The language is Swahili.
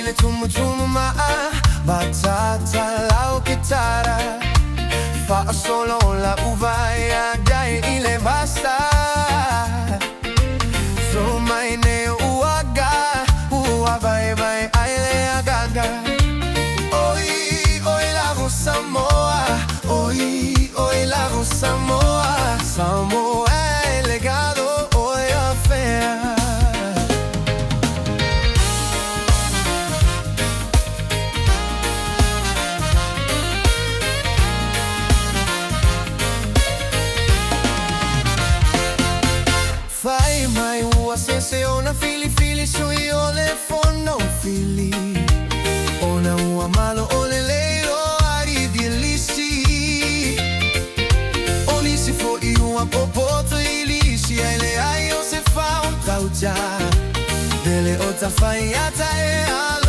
ile tumutumu batata lau kitara fa solo la uvaya dai ile basta so maine uaga uabai bai aile agaga oi oi la Samoa oi la Samoa Samoa el legado hoy afea. Fai mai ua sense ona fili sui ole fono fili ona ua malo ole leiro ari dilisi oni si fo I ua popoto ilisi ele ai o se fa un tauja dele ota fai ata e alo